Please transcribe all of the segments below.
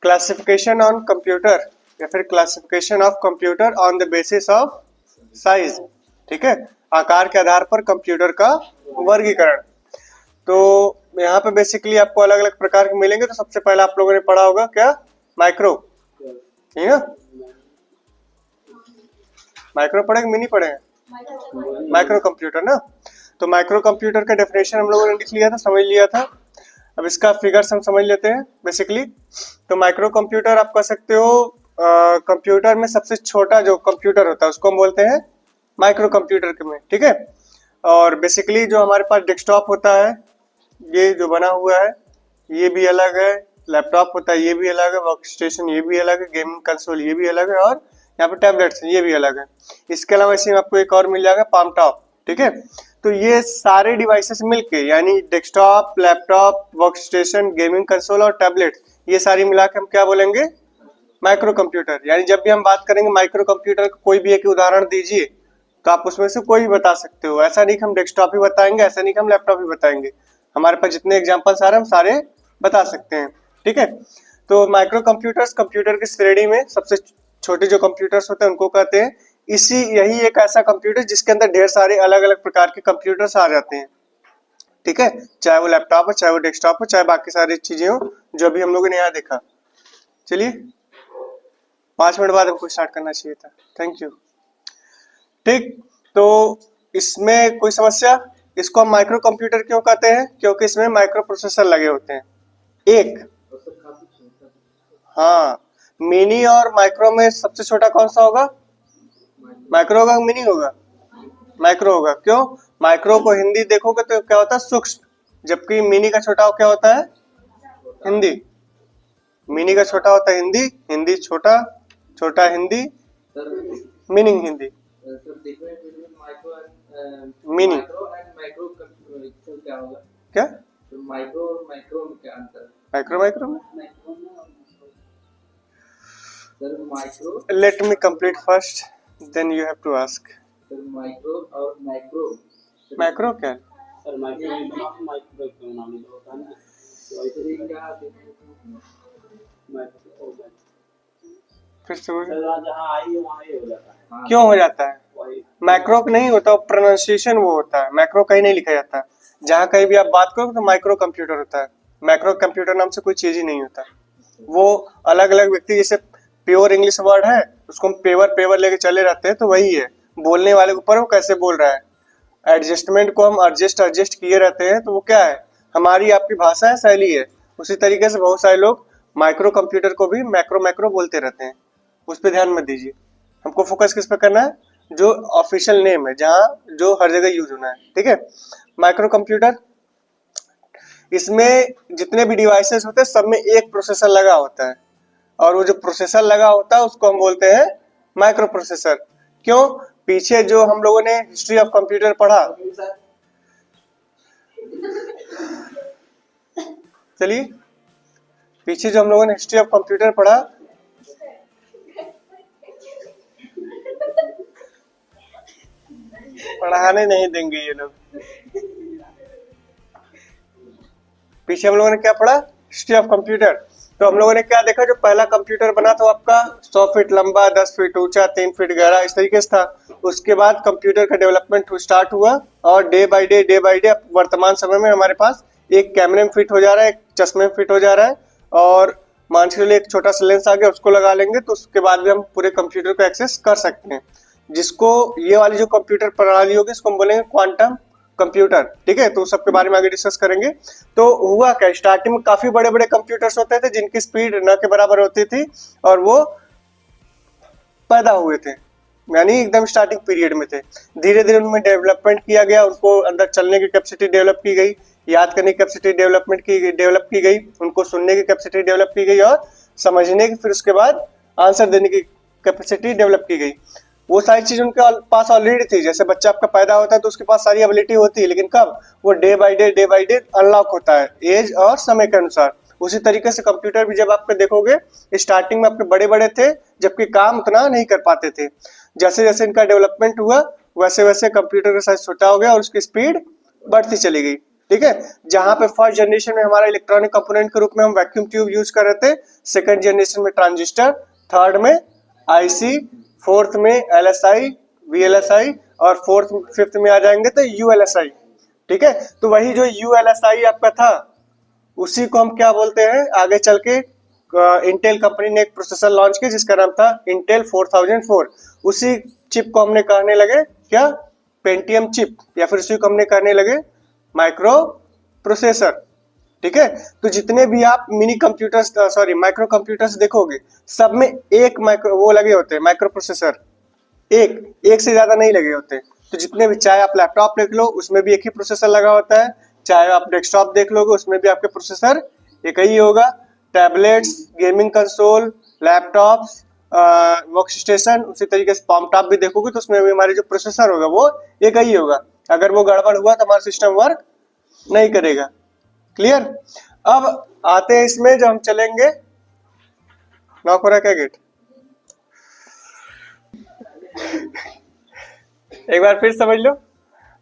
Classification on computer या फिर classification of computer on the basis of size, ठीक है, आकार के आधार पर कंप्यूटर का वर्गीकरण। तो यहाँ पे बेसिकली आपको अलग अलग प्रकार के मिलेंगे। तो सबसे पहले आप लोगों ने पढ़ा होगा क्या, माइक्रो, ठीक है, माइक्रो पढ़ेंगे, मिनी पढ़ेंगे, माइक्रो कंप्यूटर ना। तो माइक्रो कंप्यूटर का डेफिनेशन हम लोगों ने लिख लिया था, समझ लिया था। अब इसका फिगर्स हम समझ लेते हैं बेसिकली। तो माइक्रो कंप्यूटर आप कह सकते हो कंप्यूटर में सबसे छोटा जो कंप्यूटर होता है उसको हम बोलते हैं माइक्रो कंप्यूटर के में, ठीक है। और बेसिकली जो हमारे पास डेस्कटॉप होता है, ये जो बना हुआ है ये भी अलग है, लैपटॉप होता है ये भी अलग है, वर्क स्टेशन ये भी अलग है, गेमिंग कंसोल ये भी अलग है, और यहाँ पे टैबलेट्स ये भी अलग है। इसके अलावा इसी में आपको एक और मिल जाएगा, पाम टॉप, ठीक है। तो ये सारे डिवाइसेस मिलके यानी desktop, laptop, work station, gaming console और टैबलेट, ये सारी मिला के हम क्या बोलेंगे, माइक्रो कंप्यूटर। यानी जब भी हम बात करेंगे माइक्रो कंप्यूटर का कोई भी एक उदाहरण दीजिए तो आप उसमें से कोई भी बता सकते हो। ऐसा नहीं कि हम डेस्कटॉप ही बताएंगे, ऐसा नहीं कि हम लैपटॉप ही बताएंगे, हमारे पास जितने एग्जाम्पल्स आ रहे हैं हम सारे बता सकते हैं, ठीक है। तो माइक्रो कंप्यूटर्स कंप्यूटर की श्रेणी में सबसे छोटे जो कंप्यूटर्स होते हैं उनको कहते हैं। यही एक ऐसा कंप्यूटर जिसके अंदर ढेर सारे अलग अलग प्रकार के कंप्यूटर्स आ जाते हैं, ठीक है, चाहे वो लैपटॉप हो, चाहे वो डेस्कटॉप हो, चाहे बाकी सारी चीजें हो जो अभी हम लोगों ने यहाँ देखा। चलिए 5 मिनट बाद हमको स्टार्ट करना चाहिए था। Thank you. ठीक, तो इसमें कोई समस्या? इसको हम माइक्रो कंप्यूटर क्यों कहते हैं? क्योंकि इसमें माइक्रो प्रोसेसर लगे होते हैं। एक, हाँ, मिनी और माइक्रो में सबसे छोटा कौन सा होगा? माइक्रो होगा, मिनी होगा? माइक्रो होगा। क्यों? माइक्रो को हिंदी देखोगे तो क्या होता है, सूक्ष्म, जबकि मिनी का छोटा क्या होता है, हिंदी। मिनी का छोटा होता है हिंदी, हिंदी छोटा, छोटा हिंदी, मीनिंग हिंदी। मिनी क्या? माइक्रो में क्या अंतर है? माइक्रो में let me complete first then you have to ask. Micro और मैक्रो क्या है? सर माइक्रो क्यों नाम होता है ना, फिर से जहाँ आई है वहाँ ही हो जाता है। क्यों हो जाता है? मैक्रो नहीं होता, प्रोनाउंसिएशन वो होता है, मैक्रो कहीं नहीं लिखा जाता। जहाँ कहीं भी आप बात करो तो माइक्रो कंप्यूटर होता है, मैक्रो कंप्यूटर नाम से कोई चीज ही नहीं होता। वो अलग अलग व्यक्ति, जैसे प्योर इंग्लिश वर्ड है उसको हम पेवर लेके चले रहते हैं, तो वही है, बोलने वाले के ऊपर वो कैसे बोल रहा है। एडजस्टमेंट को हम एडजस्ट किए रहते हैं, तो वो क्या है, हमारी आपकी भाषा है, शैली है। उसी तरीके से बहुत सारे लोग माइक्रो कंप्यूटर को भी मैक्रो बोलते रहते हैं। उस पर ध्यान मत दीजिए, हमको फोकस किस पे करना है, जो ऑफिशियल नेम है, जहाँ जो हर जगह यूज होना है, ठीक है। माइक्रो कंप्यूटर, इसमें जितने भी डिवाइसेस होते हैं सब में एक प्रोसेसर लगा होता है, और वो जो प्रोसेसर लगा होता है उसको हम बोलते हैं माइक्रो प्रोसेसर। क्यों? पीछे जो हम लोगों ने हिस्ट्री ऑफ कंप्यूटर पढ़ा, चलिए पीछे जो हम लोगों ने हिस्ट्री ऑफ कंप्यूटर पढ़ा, पढ़ाने नहीं देंगे ये लोग। पीछे हम लोगों ने क्या पढ़ा, हिस्ट्री ऑफ कंप्यूटर। तो हम लोगों ने क्या देखा, जो पहला कंप्यूटर बना था आपका 100 फीट लंबा, 10 फीट ऊंचा, 3 फीट गहरा, इस तरीके से था। उसके बाद कंप्यूटर का डेवलपमेंट स्टार्ट हुआ, और डे बाय डे वर्तमान समय में हमारे पास एक कैमरे में फिट हो जा रहा है, एक चश्मे में फिट हो जा रहा है, और मान के लिए एक छोटा सा लेंस आ गया, उसको लगा लेंगे तो उसके बाद भी हम पूरे कंप्यूटर को एक्सेस कर सकते हैं। जिसको ये वाली जो कंप्यूटर प्रणाली होगी इसको हम बोलेंगे क्वांटम कंप्यूटर, ठीक है। तो सबके बारे में आगे डिस्कस करेंगे। तो हुआ क्या, स्टार्टिंग में काफी बड़े बड़े कंप्यूटर्स होते थे जिनकी स्पीड न के बराबर होती थी, और वो पैदा हुए थे, यानी एकदम स्टार्टिंग पीरियड में थे। धीरे धीरे उनमें डेवलपमेंट किया गया, उनको अंदर चलने की कैपेसिटी डेवलप की गई, याद करने की कैपेसिटी डेवलप की गई, उनको सुनने की कैपेसिटी डेवलप की गई, और समझने की, फिर उसके बाद आंसर देने की कैपेसिटी डेवलप की गई। वो सारी चीज उनके पास ऑलरेडी थी। जैसे बच्चा आपका पैदा होता है तो उसके पास सारी एबिलिटी होती है, लेकिन कब, वो डे बाय डे अनलॉक होता है एज और समय के अनुसार। उसी तरीके से कंप्यूटर भी जब आपके देखोगे स्टार्टिंग में आपके बड़े बड़े थे, जबकि काम उतना नहीं कर पाते थे। जैसे जैसे इनका डेवलपमेंट हुआ वैसे वैसे कंप्यूटर का साइज छोटा हो गया और उसकी स्पीड बढ़ती चली गई। ठीक है। जहां पे फर्स्ट जनरेशन में हमारा इलेक्ट्रॉनिक कंपोनेंट के रूप में हम वैक्यूम ट्यूब यूज कर रहे थे, सेकंड जनरेशन में ट्रांजिस्टर, थर्ड में आईसी, फोर्थ में एलएसआई, वीएलएसआई और फोर्थ फिफ्थ में आ जाएंगे तो यूएलएसआई। ठीक है, तो वही जो यूएलएसआई आपका था उसी को हम क्या बोलते हैं, आगे चल के इंटेल कंपनी ने एक प्रोसेसर लॉन्च किया जिसका नाम था इंटेल 4004। उसी चिप को हमने कहने लगे क्या, पेंटियम चिप, या फिर उसी को हमने कहने लगे माइक्रो प्रोसेसर। ठीक है, तो जितने भी आप मिनी कंप्यूटर्स माइक्रो कंप्यूटर्स देखोगे सब में एक माइक्रो वो लगे होते हैं, माइक्रो प्रोसेसर, एक से ज्यादा नहीं लगे होते। तो जितने भी, चाहे आप लैपटॉप देख लो उसमें भी एक ही प्रोसेसर लगा होता है, चाहे आप डेस्कटॉप देख लोगे उसमें भी आपके प्रोसेसर एक ही होगा, tablets, gaming console, laptops, work station, उसी तरीके से पॉम टॉप भी देखोगे तो उसमें भी हमारे जो प्रोसेसर होगा वो एक ही होगा। अगर वो गड़बड़ हुआ तो हमारा सिस्टम वर्क नहीं करेगा। क्लियर। अब आते हैं इसमें, जब हम चलेंगे, नॉक हो रहा है क्या गेट? एक बार फिर समझ लो,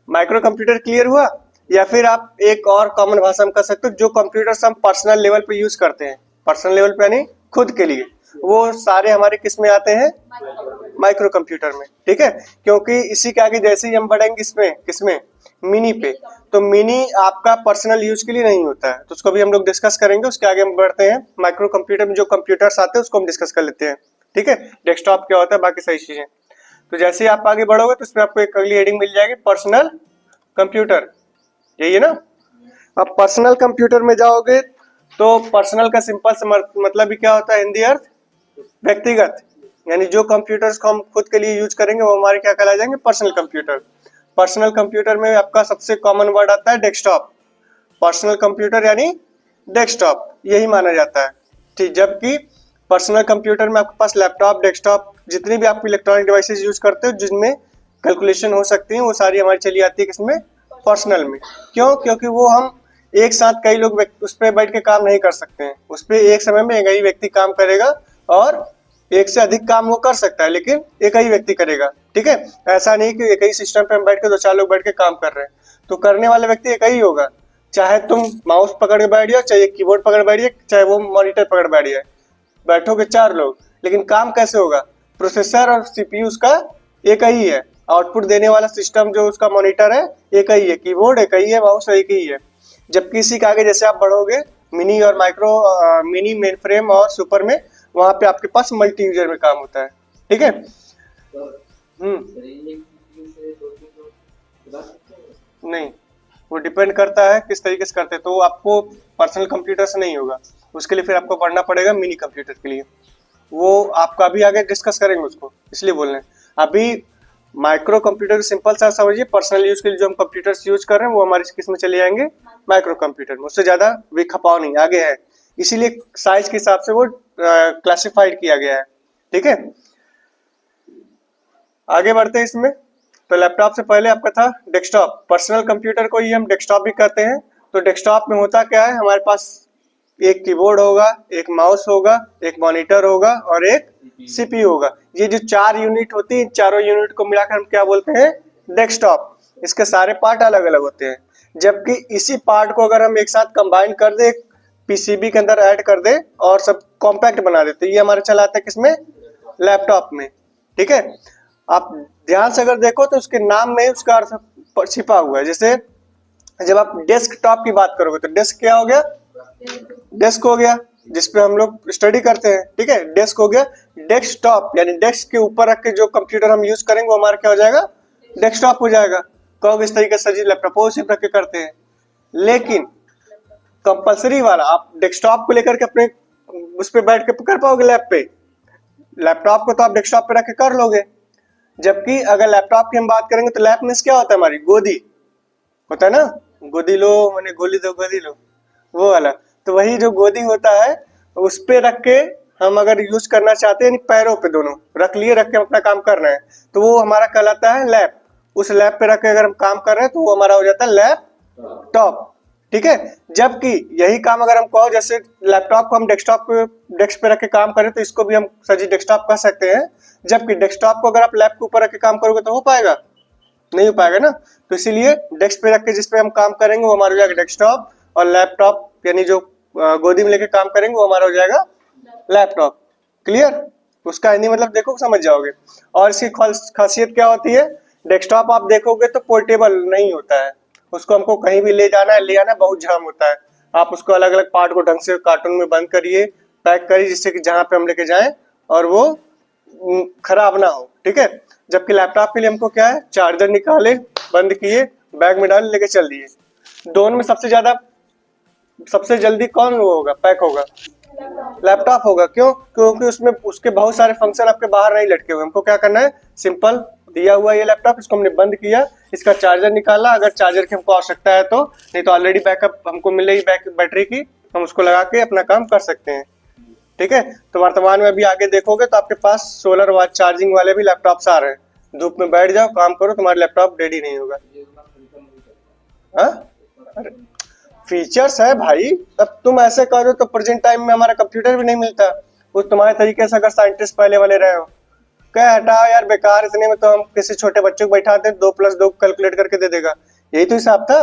माइक्रो कंप्यूटर क्लियर हुआ। या फिर आप एक और कॉमन भाषा में कर सकते हो, जो कंप्यूटर्स हम पर्सनल लेवल पे यूज करते हैं, पर्सनल लेवल पे यानी खुद के लिए, वो सारे हमारे किस में आते हैं, माइक्रो कंप्यूटर में। ठीक है, क्योंकि इसी के आगे जैसे ही हम बढ़ेंगे इसमें, किसमें, मिनी पे, तो मिनी आपका पर्सनल यूज के लिए नहीं होता है, तो उसको भी हम लोग डिस्कस करेंगे। उसके आगे हम बढ़ते हैं, माइक्रो कंप्यूटर में जो कंप्यूटर्स आते हैं उसको हम डिस्कस कर लेते हैं। ठीक है, डेस्कटॉप क्या होता है, बाकी सही चीजें। तो जैसे ही आप आगे बढ़ोगे तो इसमें आपको एक अगली हेडिंग मिल जाएगी, पर्सनल कंप्यूटर, यही है ना। अब पर्सनल कंप्यूटर में जाओगे तो पर्सनल का सिंपल से मतलब भी क्या होता है, हिंदी अर्थ व्यक्तिगत, यानी जो कंप्यूटर्स को हम खुद के लिए यूज करेंगे वो हमारे क्या कहला जाएंगे, पर्सनल कंप्यूटर। पर्सनल कंप्यूटर में आपका सबसे कॉमन वर्ड आता है डेस्कटॉप। पर्सनल कंप्यूटर यानी डेस्कटॉप, यही माना जाता है। ठीक, जबकि पर्सनल कंप्यूटर में आपके पास लैपटॉप, डेस्कटॉप, जितनी भी आप इलेक्ट्रॉनिक डिवाइसेस यूज करते हो जिनमें कैलकुलेशन हो सकती है, वो सारी हमारी चली आती है किसमें, पर्सनल में। क्यों? क्योंकि वो हम एक साथ कई लोग उस पर बैठ के काम नहीं कर सकते हैं, उस पर एक समय में एक ही व्यक्ति काम करेगा, और एक से अधिक काम वो कर सकता है लेकिन एक ही व्यक्ति करेगा। ठीक है, ऐसा नहीं कि एक ही सिस्टम पे हम बैठ के दो चार लोग बैठ के काम कर रहे हैं, तो करने वाला व्यक्ति एक ही होगा। चाहे तुम माउस पकड़ के बैठ जाओ, चाहे कीबोर्ड पकड़ बैठ जाए, चाहे वो मॉनिटर पकड़ बैठ जाए, बैठोगे चार लोग, लेकिन काम कैसे होगा, प्रोसेसर और सीपीयू उसका एक ही है, आउटपुट देने वाला सिस्टम जो उसका मॉनिटर है एक ही है, कीबोर्ड एक ही है, माउस एक ही है। जबकि इसी के आगे जैसे आप बढ़ोगे मिनी और माइक्रो, मिनी, मेन फ्रेम और सुपर में, वहां पे आपके पास मल्टी यूजर में काम होता है। ठीक है। नहीं, वो डिपेंड करता है किस तरीके से करते हैं, तो आपको पर्सनल कंप्यूटर से नहीं होगा, उसके लिए फिर आपको पढ़ना पड़ेगा मिनी कंप्यूटर के लिए। वो आपका अभी आगे डिस्कस करेंगे उसको, इसलिए बोल रहे हैं। अभी माइक्रो कंप्यूटर सिंपल सा समझिए, पर्सनल यूज के लिए जो हम कंप्यूटर्स यूज कर रहे हैं वो हमारे किस में चले जाएंगे, माइक्रो कंप्यूटर में। उससे ज्यादा वे खपाव नहीं, आगे है, इसीलिए साइज के हिसाब से वो क्लासिफाइड किया गया है। ठीक है, आगे बढ़ते हैं इसमें। तो लैपटॉप से पहले आपका था डेस्कटॉप, पर्सनल कंप्यूटर को ही हम डेस्कटॉप भी कहते हैं। तो डेस्कटॉप में होता क्या है, हमारे पास एक कीबोर्ड होगा, एक माउस होगा, एक मॉनिटर होगा और एक सीपीयू होगा। ये जो चार यूनिट होती है, चारों यूनिट को मिलाकर हम क्या बोलते हैं, डेस्कटॉप। इसके सारे पार्ट अलग अलग होते हैं, जबकि इसी पार्ट को अगर हम एक साथ कंबाइन कर दे, पीसीबी के अंदर ऐड कर दे और सब कॉम्पैक्ट बना देते, ये हमारे चलाते हैं किसमें, लैपटॉप में। ठीक है, आप ध्यान से अगर देखो तो उसके नाम में उसका अर्थ छिपा हुआ है। जैसे जब आप डेस्कटॉप की बात करोगे तो डेस्क क्या हो गया, डेस्क हो गया जिसपे हम लोग स्टडी करते हैं। ठीक है, डेस्क हो गया। डेस्कटॉप यानी डेस्क के ऊपर रख के जो कंप्यूटर हम यूज करेंगे वो हमारा क्या हो जाएगा, डेस्कटॉप हो जाएगा। कहोगे इस तरीके से लैपटॉप सिर्फ रख के करते हैं, लेकिन कंपलसरी वाला आप डेस्कटॉप को लेकर के अपने उस पर बैठ के कर पाओगे लैप पे, लैपटॉप को तो आप डेस्कटॉप पे रख के कर लोगे। जबकि अगर लैपटॉप की हम बात करेंगे तो लैप में क्या होता है, हमारी गोदी होता है ना, गोदी लो मैंने गोली दो गोदी लो, वो वाला। तो वही जो गोदी होता है उस पे रख के हम अगर यूज करना चाहते हैं, पैरों पे दोनों रख लिए, रख के अपना काम कर रहे हैं, तो वो हमारा कहलाता है लैप। उस लैप पे रख के अगर हम काम कर रहे हैं तो वो हमारा हो जाता है लैपटॉप। ठीक है, जबकि यही काम अगर हम कहो, जैसे लैपटॉप को हम डेस्कटॉप पे डेस्क पे रख के काम करें तो इसको भी हम सजी डेस्कटॉप कह सकते हैं। जबकि डेस्कटॉप को अगर आप लैप के ऊपर रख के काम करोगे तो हो पाएगा, नहीं हो पाएगा ना। तो इसीलिए डेस्क पे रख के जिस पे हम काम करेंगे वो हमारा हो जाएगा डेस्कटॉप, और लैपटॉप यानी जो गोदी में लेके काम करेंगे वो हमारा हो जाएगा लैपटॉप। क्लियर? उसका हिंदी मतलब देखो समझ जाओगे। और इसकी खासियत क्या होती है, डेस्कटॉप आप देखोगे तो पोर्टेबल नहीं होता है, उसको हमको कहीं भी ले जाना है, ले आना बहुत झाम होता है। आप उसको अलग अलग पार्ट को ढंग से कार्टून में बंद करिए, पैक करिए, जिससे कि जहाँ पे हम लेके जाएं और वो खराब ना हो। ठीक है? जबकि लैपटॉप के लिए हमको क्या है, चार्जर निकाले, बंद किए, बैग में डाल लेके चल दिए। दोनों में सबसे जल्दी कौन वो होगा, पैक होगा? लैपटॉप होगा। क्यों? क्योंकि उसमें उसके बहुत सारे फंक्शन आपके बाहर नहीं लटके हुए। हमको क्या करना है, सिंपल दिया हुआ ये लैपटॉप, इसको हमने बंद किया, इसका चार्जर निकाला, अगर चार्जर की हमको आवश्यकता है तो, नहीं तो ऑलरेडी बैकअप हमको मिल रही बैटरी की, हम उसको लगा के अपना काम कर सकते हैं। ठीक है? तो वर्तमान में अभी आगे देखोगे तो आपके पास सोलर वाच चार्जिंग वाले भी लैपटॉप्स आ रहे हैं। धूप में बैठ जाओ, काम करो, तुम्हारा लैपटॉप डेड ही नहीं होगा। हाँ? अरे फीचर्स है भाई। अब तुम ऐसे करो तो प्रेजेंट टाइम में हमारा कंप्यूटर भी नहीं मिलता। वो तुम्हारे तरीके से अगर साइंटिस्ट पहले वाले रहे हो, क्या हटाओ यार बेकार, इतने में तो हम किसी छोटे बच्चे को बैठाते 2+2 कैलकुलेट करके दे देगा। यही तो हिसाब था।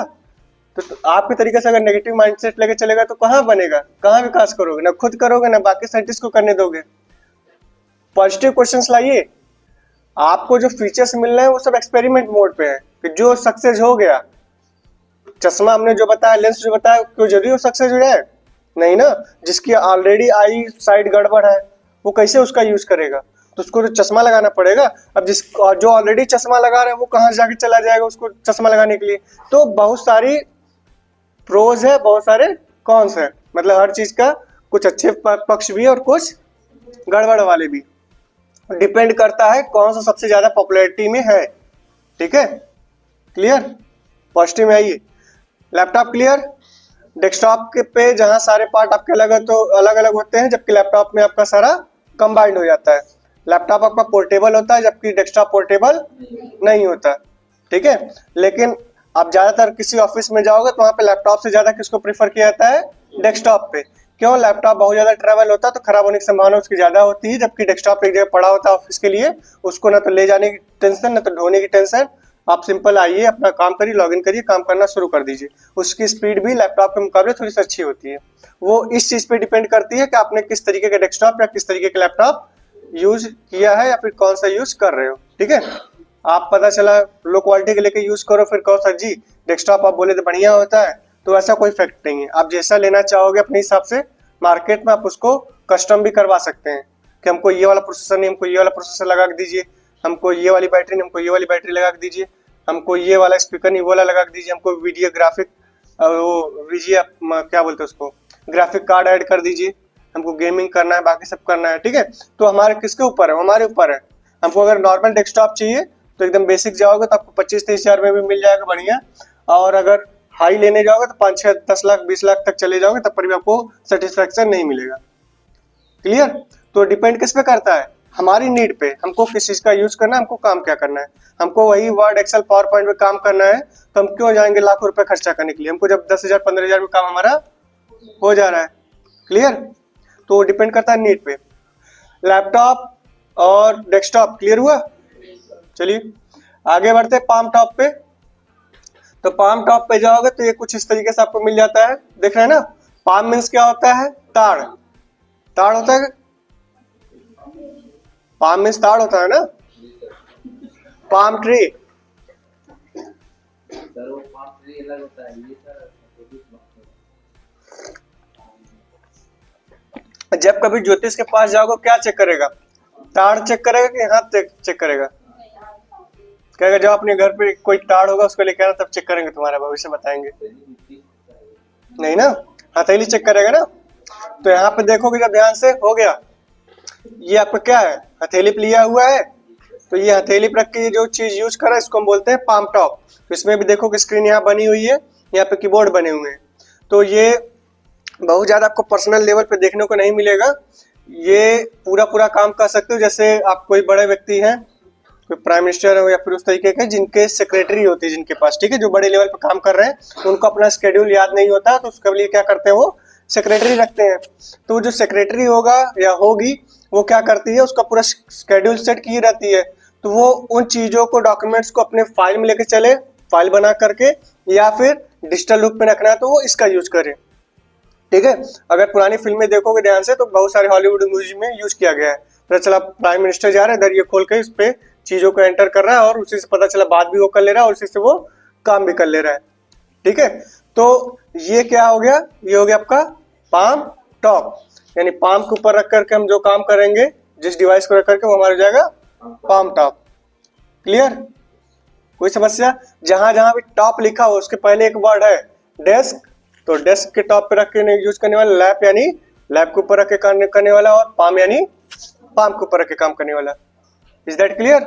तो आपके तरीके से अगर नेगेटिव माइंडसेट लेके चलेगा तो कहाँ बनेगा, कहाँ विकास करोगे? ना खुद करोगे ना बाकी साइंटिस्ट को करने दोगे। पॉजिटिव क्वेश्चंस लाइए। आपको जो फीचर्स मिल रहे हैं वो सब एक्सपेरिमेंट मोड पे है, कि जो सक्सेस हो गया, चश्मा हमने जो बताया, लेंस जो बताया, क्यों जरूरी वो सक्सेस हो जाए? नहीं ना। जिसकी ऑलरेडी आई साइड गड़बड़ है वो कैसे उसका यूज करेगा? तो उसको तो चश्मा लगाना पड़ेगा। अब जो ऑलरेडी चश्मा लगा रहा है वो कहाँ जाके चला जाएगा उसको चश्मा लगाने के लिए? तो बहुत सारी प्रोज है, बहुत सारे कॉन्स है, मतलब हर चीज का कुछ अच्छे पक्ष भी है और कुछ गड़बड़ वाले भी। डिपेंड करता है कौन सा सबसे ज्यादा पॉपुलैरिटी में है। ठीक है? क्लियर? पॉजिटिव में आइए। Laptop clear? डेस्कटॉप के पे जहां सारे पार्ट आपके अलग अलग होते हैं, जबकि लैपटॉप में आपका सारा कंबाइंड हो जाता है। लैपटॉप आपका पोर्टेबल होता है, जबकि डेस्कटॉप पोर्टेबल नहीं होता। ठीक है? लेकिन आप ज्यादातर किसी ऑफिस में जाओगे तो वहां पे लैपटॉप से ज्यादा किसको प्रेफर किया जाता है? डेस्कटॉप पे। क्यों? लैपटॉप बहुत ज्यादा ट्रैवल होता है तो खराब होने की संभावना उसकी ज्यादा होती है, जबकि डेस्कटॉप एक जगह पड़ा होता है ऑफिस के लिए, उसको ना तो ले जाने की टेंशन ना तो ढोने की टेंशन। आप सिंपल आइए, अपना काम करिए, लॉगिन करिए, काम करना शुरू कर दीजिए। उसकी स्पीड भी लैपटॉप के मुकाबले थोड़ी सी अच्छी होती है। वो इस चीज पे डिपेंड करती है कि आपने किस तरीके का डेस्कटॉप या किस तरीके का लैपटॉप यूज किया है या फिर कौन सा यूज कर रहे हो। ठीक है? आप पता चला लो क्वालिटी के लेके यूज करो, फिर कहो सर जी डेस्कटॉप आप बोले तो बढ़िया होता है, तो ऐसा कोई फैक्ट नहीं है। आप जैसा लेना चाहोगे अपने हिसाब से मार्केट में आप उसको कस्टम भी करवा सकते हैं, कि हमको ये वाला प्रोसेसर नहीं, हमको ये वाला प्रोसेसर लगा के दीजिए, हमको ये वाली बैटरी नहीं, हमको ये वाली बैटरी लगा के दीजिए, हमको ये वाला स्पीकर नहीं, वो वाला लगा के दीजिए, हमको वीडियो ग्राफिक वो वीजिए क्या बोलते हैं उसको, ग्राफिक कार्ड ऐड कर दीजिए, हमको गेमिंग करना है, बाकी सब करना है। ठीक है? तो हमारे किसके ऊपर है? हमारे ऊपर है। हमको अगर नॉर्मल डेस्कटॉप चाहिए तो एकदम बेसिक जाओगे तो आपको 25-30 हजार में भी मिल जाएगा बढ़िया, और अगर हाई लेने जाओगे तो 5-6-10 लाख 20 लाख तक चले जाओगे, तब पर भी आपको सेटिस्फेक्शन नहीं मिलेगा। क्लियर? तो डिपेंड किस पे करता है? हमारी नीड पे, हमको किस चीज का यूज करना है, हमको काम क्या करना है। हमको वही वर्ड एक्सेल पावर पॉइंट में काम करना है तो हम क्यों जाएंगे लाखों रुपए खर्चा करने के लिए, हमको जब 10,000 15,000 में काम हमारा हो जा रहा है। क्लियर? तो डिपेंड करता है नीड पे। लैपटॉप और डेस्कटॉप क्लियर हुआ? चलिए आगे बढ़ते हैं पाम टॉप पे। तो पाम टॉप पे जाओगे तो ये कुछ इस तरीके से आपको मिल जाता है, देख रहे हैं ना। पाम मीन्स क्या होता है? ताड़। ताड़ होता है, पाम मीन्स ताड़ होता है ना, पाम ट्री। जब कभी ज्योतिष के पास जाओगे क्या चेक करेगा? ताड़ चेक करेगा कि हाथ चेक करेगा? कहेगा जब अपने घर पे कोई ताड़ होगा उसको लेकर आना, तब चेक करेंगे, तुम्हारा भविष्य बताएंगे। नहीं ना, हथेली चेक करेगा ना। तो यहाँ पे देखोगे जब ध्यान से, हो गया ये आपका क्या है? हथेली पे लिया हुआ है। तो ये हथेली पर रख के जो चीज यूज कर रहा है इसको हम बोलते हैं पाम टॉप। तो इसमें भी देखो कि स्क्रीन यहाँ बनी हुई है, यहाँ पे कीबोर्ड बने हुए हैं। तो ये बहुत ज्यादा आपको पर्सनल लेवल पे देखने को नहीं मिलेगा। ये पूरा काम कर सकते हो, जैसे आप कोई बड़े व्यक्ति हैं, कोई प्राइम मिनिस्टर हो या फिर उस तरीके के जिनके सेक्रेटरी होती है जिनके पास, ठीक है, जो बड़े लेवल पे काम कर रहे हैं, तो उनको अपना स्केड्यूल याद नहीं होता, तो उसके लिए क्या करते हैं, वो सेक्रेटरी रखते हैं। तो जो सेक्रेटरी होगा या होगी वो क्या करती है, उसका पूरा स्केड्यूल सेट की रहती है। तो वो उन चीज़ों को, डॉक्यूमेंट्स को अपने फाइल में लेके चले, फाइल बना करके, या फिर डिजिटल रूप में रखना है तो वो इसका यूज करे। ठीक है, अगर पुरानी फिल्में देखोगे ध्यान से तो बहुत सारे हॉलीवुड मूवीज में यूज किया गया है। पता चला प्राइम मिनिस्टर जा रहा है, इधर ये खोल के इस पे चीजों को एंटर कर रहा है और उसी से पता चला बात भी वो कर ले रहा है और उसी से वो काम भी कर ले रहा है। ठीक है, तो ये क्या हो गया, ये हो गया आपका पाम टॉप, यानी पाम के ऊपर रख करके हम जो काम करेंगे, जिस डिवाइस को रख करके, वो हमारा हो जाएगा पाम टॉप। क्लियर? कोई समस्या? जहां जहां भी टॉप लिखा हो उसके पहले एक वर्ड है डेस्क, तो डेस्क के टॉप पे रख के यूज करने वाला, लैप यानी लैप के ऊपर रख के करने वाला, और पाम यानी पाम के ऊपर रख के काम करने वाला। Is that clear?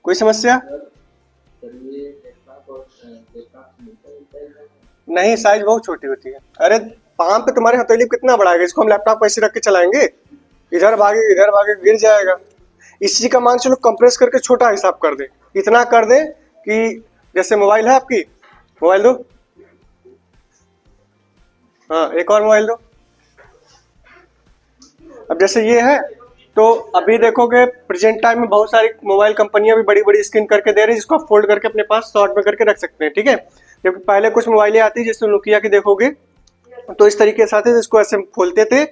कोई समस्या? नहीं, साइज बहुत छोटी होती है। अरे पाम पे तुम्हारे हथेली कितना बड़ा है, इसको हम लैपटॉप ऐसे रख के चलाएंगे, इधर भागे गिर जाएगा। इसी का मान चलो कंप्रेस करके छोटा हिसाब कर दे, इतना कर दे कि जैसे मोबाइल है आपकी, मोबाइल दो, हाँ एक और मोबाइल दो। अब जैसे ये है, तो अभी देखोगे प्रेजेंट टाइम में बहुत सारी मोबाइल कंपनियां भी बड़ी बड़ी स्क्रीन करके दे रही है, जिसको आप फोल्ड करके अपने पास शॉर्ट में करके रख सकते हैं। ठीक है, जबकि पहले कुछ मोबाइलें आती जैसे नोकिया की देखोगे तो इस तरीके से आते थे, इसको ऐसे खोलते थे।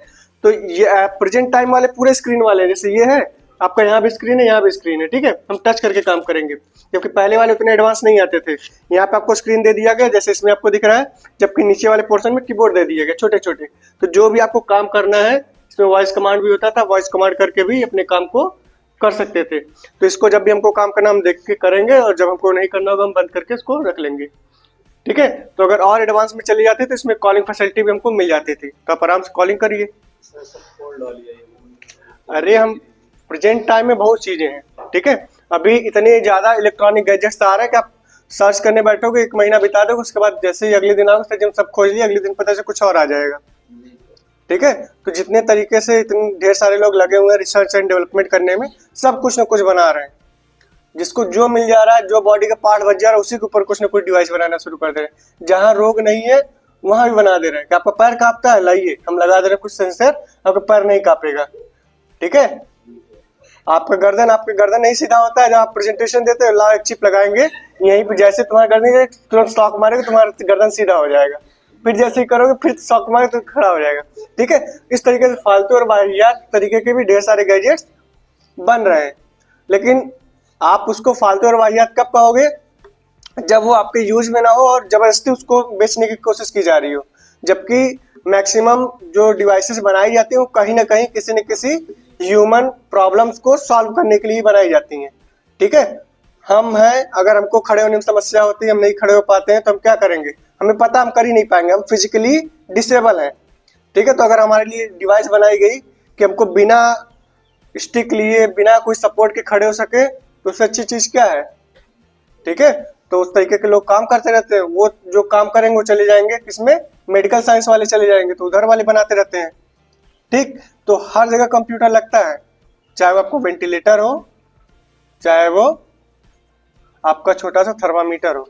तो ये प्रेजेंट टाइम वाले पूरे स्क्रीन वाले, जैसे ये है आपका, यहाँ भी स्क्रीन है, यहाँ भी स्क्रीन है। ठीक है, हम टच करके काम करेंगे, जबकि पहले वाले उतने एडवांस नहीं आते थे। यहाँ पे आपको स्क्रीन दे दिया गया जैसे इसमें आपको दिख रहा है, जबकि नीचे वाले पोर्शन में कीबोर्ड दे दिए गए छोटे छोटे। तो जो भी आपको काम करना है, इसमें वॉइस कमांड भी होता था, वॉइस कमांड करके भी अपने काम को कर सकते थे। तो इसको जब भी हमको काम करना हम देख के करेंगे, और जब हमको नहीं करना होगा हम बंद करके इसको रख लेंगे। ठीक है, तो अगर और एडवांस में चली जाती तो इसमें कॉलिंग फैसिलिटी भी हमको मिल जाती थी, तो आप आराम से कॉलिंग करिए। अरे हम प्रेजेंट टाइम में बहुत चीजें हैं। ठीक है, अभी इतने ज्यादा इलेक्ट्रॉनिक गैजेट्स आ रहे हैं कि आप सर्च करने बैठोगे, एक महीना बिता दोगे, उसके बाद जैसे ही अगले दिन आओगे जब सब खोज लिया, अगले दिन पता से कुछ और आ जाएगा। ठीक है, तो जितने तरीके से इतने ढेर सारे लोग लगे हुए हैं रिसर्च एंड डेवलपमेंट करने में, सब कुछ ना कुछ बना रहे हैं। जिसको जो मिल जा रहा है, जो बॉडी का पार्ट बच जा रहा है, उसी के ऊपर कुछ ना कुछ डिवाइस बनाना शुरू कर दे रहे हैं। जहां रोग नहीं है वहां भी बना दे रहे हैं कि आपका पैर कांपता है, लाइए हम लगा दे रहे हैं कुछ सेंसर, आपका पैर नहीं कांपेगा। ठीक है, आपका गर्दन नहीं सीधा होता है, जब आप प्रेजेंटेशन देते हो लाओ एक चिप लगाएंगे यहीं पे, जैसे तुम्हारा गर्दन तुरंत शॉक मारेगा, तुम्हारा गर्दन सीधा हो जाएगा, फिर जैसे ही करोगे फिर शॉक मारे तो खड़ा हो जाएगा। ठीक है, इस तरीके से फालतू और वाहियात तरीके के भी ढेर सारे गैजेट्स बन रहे हैं, लेकिन आप उसको फालतू और वाहियात कब कहोगे, जब वो आपके यूज में ना हो और जबरदस्ती उसको बेचने की कोशिश की जा रही हो। जबकि मैक्सिमम जो डिवाइसेस बनाई जाती है वो कहीं ना कहीं किसी न किसी ह्यूमन प्रॉब्लम्स को सॉल्व करने के लिए बनाई जाती हैं। ठीक है, हम हैं, अगर हमको खड़े होने में समस्या होती है, हम नहीं खड़े हो पाते हैं, तो हम क्या करेंगे, हमें पता हम कर ही नहीं पाएंगे, हम फिजिकली डिसेबल हैं। ठीक है, तो अगर हमारे लिए डिवाइस बनाई गई कि हमको बिना स्टिक लिए, बिना कोई सपोर्ट के खड़े हो सके, तो उससे अच्छी चीज क्या है। ठीक है, तो उस तरीके के लोग काम करते रहते हैं, वो जो काम करेंगे वो चले जाएंगे किसमें, मेडिकल साइंस वाले चले जाएंगे, तो उधर वाले बनाते रहते हैं। ठीक, तो हर जगह कंप्यूटर लगता है, चाहे वो आपको वेंटिलेटर हो, चाहे वो आपका छोटा सा थर्मामीटर हो।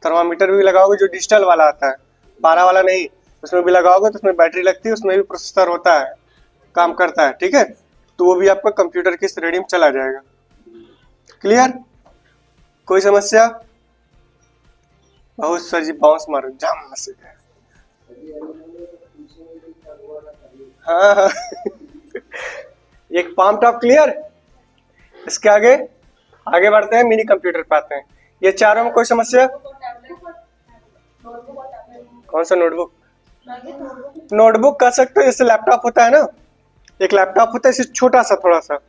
थर्मामीटर भी लगाओगे जो डिजिटल वाला आता है, पारा वाला नहीं, उसमें भी लगाओगे तो उसमें बैटरी लगती है, उसमें भी प्रोसेसर होता है, काम करता है। ठीक है, तो वो भी आपका कंप्यूटर की श्रेणी में चला जाएगा। क्लियर? कोई समस्या? बहुत सर जी, बाउंस मारो जाम से। हाँ एक पाम टॉप क्लियर। इसके आगे बढ़ते हैं, मिनी कंप्यूटर पे आते हैं। ये चारों में कोई समस्या? कौन सा नोटबुक? नोटबुक कर सकते हो, जैसे लैपटॉप होता है ना, एक लैपटॉप होता है इसे छोटा सा, थोड़ा सा,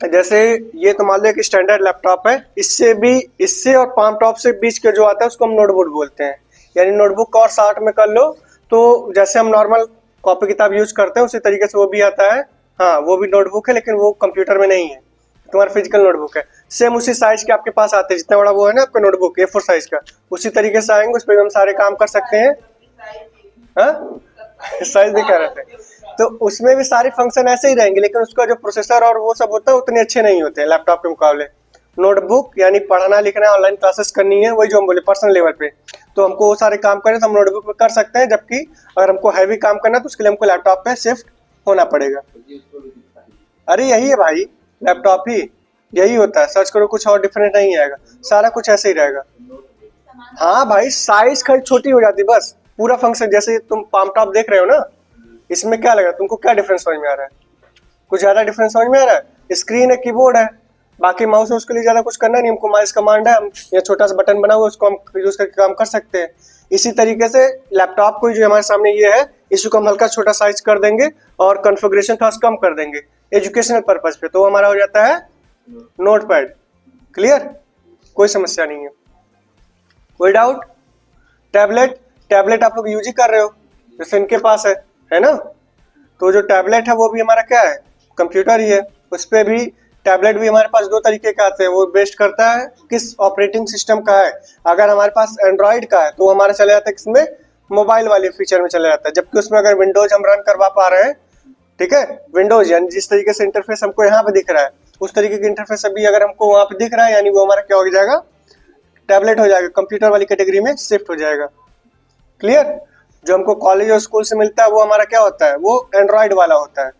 जैसे ये तो मान लो एक स्टैंडर्ड लैपटॉप है, इससे और पाम टॉप से बीच के जो आता है उसको हम नोटबुक बोलते हैं। यानी नोटबुक और शॉर्ट में कर लो तो जैसे हम नॉर्मल कॉपी किताब यूज करते हैं उसी तरीके से वो भी आता है। हाँ, वो भी नोटबुक है, लेकिन वो कंप्यूटर में नहीं है, तुम्हारा फिजिकल नोटबुक है। सेम उसी साइज के आपके पास आते हैं, जितना बड़ा वो है ना आपका नोटबुक A4 साइज का, उसी तरीके से आएंगे, उस पर हम सारे काम कर सकते हैं। हाँ साइज दिखा रहते हैं, तो उसमें भी सारे फंक्शन ऐसे ही रहेंगे, लेकिन उसका जो प्रोसेसर और वो सब होता है उतने अच्छे नहीं होते हैं लैपटॉप के मुकाबले। नोटबुक यानी पढ़ना लिखना, ऑनलाइन क्लासेस करनी है, वही जो हम बोले पर्सनल लेवल पे, तो हमको वो सारे काम करें तो हम नोटबुक पे कर सकते हैं। जबकि अगर हमको हैवी काम करना है तो उसके लिए हमको लैपटॉप पे शिफ्ट होना पड़ेगा। अरे यही है भाई, लैपटॉप ही यही होता है, सर्च करो कुछ और डिफरेंट नहीं आएगा, सारा कुछ ऐसे ही रहेगा। हाँ भाई, साइज खाली छोटी हो जाती बस, पूरा फंक्शन जैसे तुम पाम टॉप देख रहे हो ना, इसमें क्या लगा तुमको, क्या डिफरेंस समझ में आ रहा है? कुछ ज्यादा डिफरेंस समझ में आ रहा है? स्क्रीन है, कीबोर्ड है, बाकी माउस है, उसके लिए ज्यादा कुछ करना नहीं हमको, माउस कमांड है, हम ये छोटा सा बटन बना हुआ उसको हम यूज करके काम कर सकते हैं। इसी तरीके से लैपटॉप को जो हमारे सामने ये है, इसको हम हल्का छोटा साइज कर देंगे और कॉन्फ़िगरेशन थोड़ा कम कर देंगे एजुकेशनल पर्पज पे, तो हमारा हो जाता है नोटपैड। क्लियर? कोई समस्या नहीं है, कोई डाउट? टैबलेट, टैबलेट आप लोग यूज ही कर रहे हो, जैसे इनके पास है ना? तो जो टैबलेट है वो भी हमारा क्या है, कंप्यूटर ही है। उस पर भी टैबलेट भी हमारे पास दो तरीके का आते हैं, वो बेस्ड करता है किस ऑपरेटिंग सिस्टम का है। अगर हमारे पास एंड्रॉइड का है तो हमारा चला जाता है किसमें, मोबाइल वाले फीचर में चला जाता है, जबकि उसमें अगर विंडोज हम रन करवा पा रहे हैं, ठीक है, विंडोज यानी जिस तरीके से इंटरफेस हमको यहाँ पे दिख रहा है उस तरीके का इंटरफेस अभी अगर हमको वहाँ पे दिख रहा है, यानी वो हमारा क्या हो जाएगा, टैबलेट हो जाएगा, कंप्यूटर वाली कैटेगरी में शिफ्ट हो जाएगा। क्लियर? जो हमको कॉलेज और स्कूल से मिलता है वो हमारा क्या होता है, वो एंड्रॉइड वाला होता है।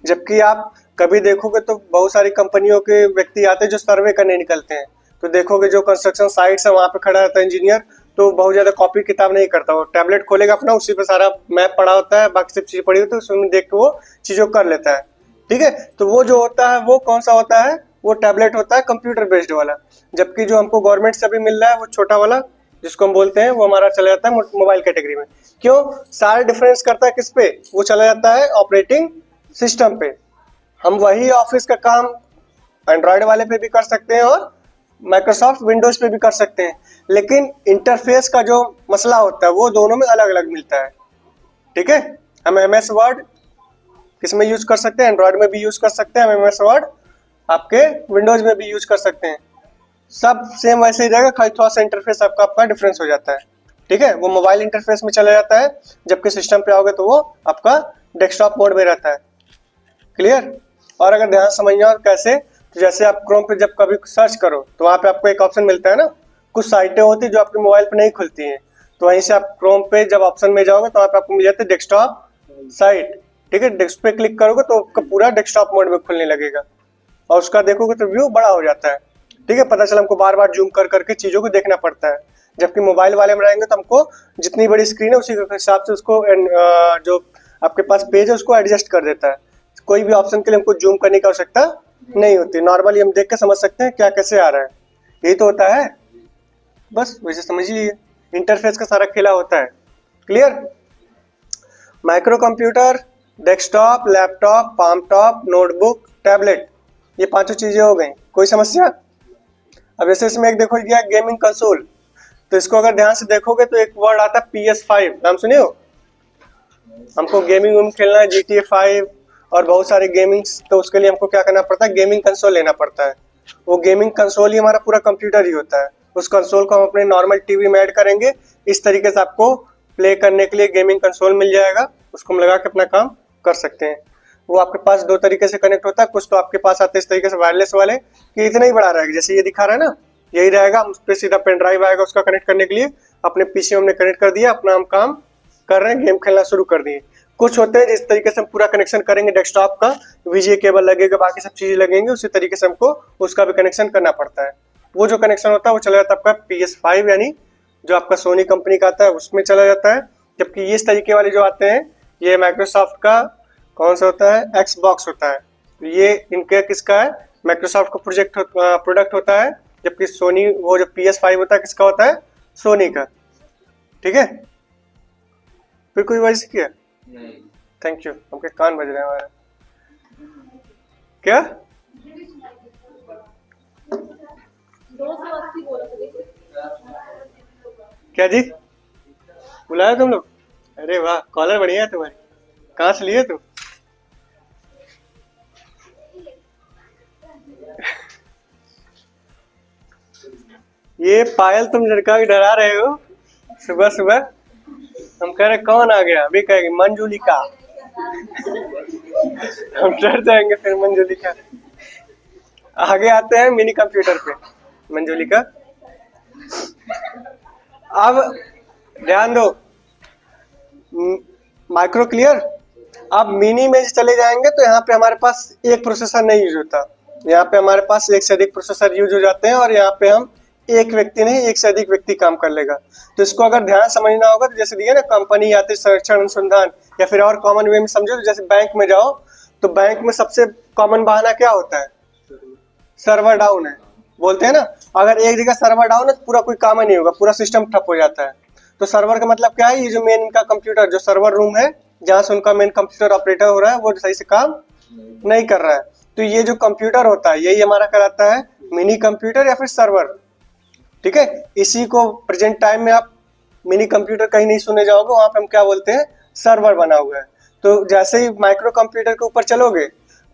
जबकि आप कभी देखोगे तो बहुत सारी कंपनियों के व्यक्ति आते हैं जो सर्वे करने निकलते हैं, तो देखोगे जो कंस्ट्रक्शन साइट्स है वहाँ पे खड़ा रहता है इंजीनियर, तो बहुत ज्यादा कॉपी किताब नहीं करता, वो टैबलेट खोलेगा अपना, उसी पे सारा मैप पड़ा होता है, बाकी सब चीज पड़ी होती है, उसमें देख के वो चीजों कर लेता है। ठीक है, तो वो जो होता है वो कौन सा होता है, वो टैबलेट होता है कंप्यूटर बेस्ड वाला। जबकि जो हमको गवर्नमेंट से अभी मिल रहा है वो छोटा वाला जिसको हम बोलते हैं, वो हमारा चला जाता है मोबाइल कैटेगरी में। क्यों? सारे डिफरेंस करता है किस पे, वो चला जाता है ऑपरेटिंग सिस्टम पे। हम वही ऑफिस का काम एंड्रॉयड वाले पे भी कर सकते हैं और माइक्रोसॉफ्ट विंडोज पे भी कर सकते हैं, लेकिन इंटरफेस का जो मसला होता है वो दोनों में अलग अलग मिलता है। ठीक है, हम एम एस वर्ड किस में यूज कर सकते हैं, एंड्रॉयड में भी यूज कर सकते हैं, एम एस वर्ड आपके विंडोज में भी यूज कर सकते हैं, सब सेम वैसे ही रहेगा, खाली थोड़ा सा इंटरफेस आपका डिफरेंस हो जाता है। ठीक है, वो मोबाइल इंटरफेस में चला जाता है, जबकि सिस्टम पे आओगे तो वो आपका डेस्कटॉप मोड में रहता है। क्लियर? और अगर ध्यान समझना और कैसे, तो जैसे आप क्रोम पे जब कभी सर्च करो तो वहाँ पे आपको एक ऑप्शन मिलता है ना, कुछ साइटें होती है जो आपके मोबाइल पे नहीं खुलती हैं, तो वहीं से आप क्रोम पे जब ऑप्शन में जाओगे तो वहाँ पे आपको मिल जाता है डेस्कटॉप साइट। ठीक है, डेस्क पे क्लिक करोगे तो आपका पूरा डेस्कटॉप मोड में खुलने लगेगा और उसका देखोगे तो व्यू बड़ा हो जाता है। ठीक है, पता चला हमको बार बार जूम कर करके चीजों को देखना पड़ता है, जबकि मोबाइल वाले में रहेंगे तो हमको जितनी बड़ी स्क्रीन है उसी के हिसाब से उसको जो आपके पास पेज है उसको एडजस्ट कर देता है। कोई भी ऑप्शन के लिए हमको जूम करने की आवश्यकता नहीं होती, नॉर्मली हम देख के समझ सकते हैं क्या कैसे आ रहा है, यही तो होता है। बस वैसे समझ लीजिए, इंटरफेस का सारा खेला होता है। Clear? Micro computer, desktop, laptop, palm top, notebook, tablet, ये पांचों चीजें हो गई। कोई समस्या? अब जैसे इसमें एक देखो गया गेमिंग कंसोल, तो इसको अगर ध्यान से देखोगे तो एक वर्ड आता है PS5, नाम सुने हो? हमको गेमिंग में खेलना है, GTA 5 और बहुत सारे गेमिंग्स, तो उसके लिए हमको क्या करना पड़ता है, गेमिंग कंसोल लेना पड़ता है। वो गेमिंग कंसोल ही हमारा पूरा कंप्यूटर ही होता है। उस कंसोल को हम अपने नॉर्मल टीवी में ऐड करेंगे, इस तरीके से आपको प्ले करने के लिए गेमिंग कंसोल मिल जाएगा, उसको हम लगा के अपना काम कर सकते हैं। वो आपके पास दो तरीके से कनेक्ट होता है, कुछ तो आपके पास आते हैं इस तरीके से वायरलेस वाले कि इतना ही बड़ा रहेगा, जैसे ये दिखा रहा है ना, यही रहेगा, उस पर सीधा पेन ड्राइव आएगा उसका कनेक्ट करने के लिए, अपने पीसी में हमने कनेक्ट कर दिया, अपना हम काम कर रहे हैं, गेम खेलना शुरू कर दिए। कुछ होते हैं जिस तरीके से हम पूरा कनेक्शन करेंगे डेस्कटॉप का, वीजीए केबल लगेगा, बाकी सब चीजें लगेंगे, उसी तरीके से हमको उसका भी कनेक्शन करना पड़ता है। वो जो कनेक्शन होता है वो चला जाता है आपका PS5 यानी जो आपका सोनी कंपनी का आता है उसमें चला जाता है। जबकि ये इस तरीके वाले जो आते हैं ये माइक्रोसॉफ्ट का कौन सा होता है, एक्सबॉक्स होता है, तो ये इनके किसका है, माइक्रोसॉफ्ट का प्रोडक्ट होता है। जबकि सोनी वो जो PS5 होता है किसका होता है, सोनी का। ठीक है, फिर कोई वजह किया? थैंक यू, हमके कान बज रहे हैं हमारे। क्या 280 बोला था। क्या जी बुलाया तुम लोग? अरे वाह, कॉलर बढ़िया है तुम्हारी, कहाँ से लिए तुम? ये पायल तुम लड़का भी डरा रहे हो सुबह सुबह। हम कह रहे कौन आ गया, अभी कहेंगे मंजुलिका। हम डर जाएंगे फिर मंजुलिका। आगे आते हैं मिनी कंप्यूटर पे, मंजुलिका। अब ध्यान दो, माइक्रो क्लियर। अब मिनी में चले जाएंगे तो यहाँ पे हमारे पास एक प्रोसेसर नहीं यूज होता, यहाँ पे हमारे पास एक से अधिक प्रोसेसर यूज हो जाते हैं और यहाँ पे हम एक व्यक्ति नहीं एक से अधिक व्यक्ति काम कर लेगा। तो इसको अगर ध्यान समझना होगा तो जैसे दिया ना कंपनी यात्री संरक्षण अनुसंधान, या फिर और कॉमन वे में समझो तो जैसे बैंक में जाओ तो बैंक में सबसे कॉमन बहाना क्या होता है, सर्वर डाउन है बोलते हैं ना। अगर एक जगह सर्वर डाउन है तो पूरा कोई काम ही नहीं होगा, पूरा सिस्टम ठप हो जाता है। तो सर्वर का मतलब क्या है, ये जो मेन इनका कंप्यूटर जो सर्वर रूम है जहाँ से उनका मेन कंप्यूटर ऑपरेटर हो रहा है वो सही से काम नहीं कर रहा है। तो ये जो कंप्यूटर होता है यही हमारा कहलाता है मिनी कंप्यूटर या फिर सर्वर। ठीक है, इसी को प्रेजेंट टाइम में आप मिनी कंप्यूटर कहीं नहीं सुने जाओगे, वहां पे हम क्या बोलते हैं, सर्वर बना हुआ है। तो जैसे ही माइक्रो कंप्यूटर के ऊपर चलोगे,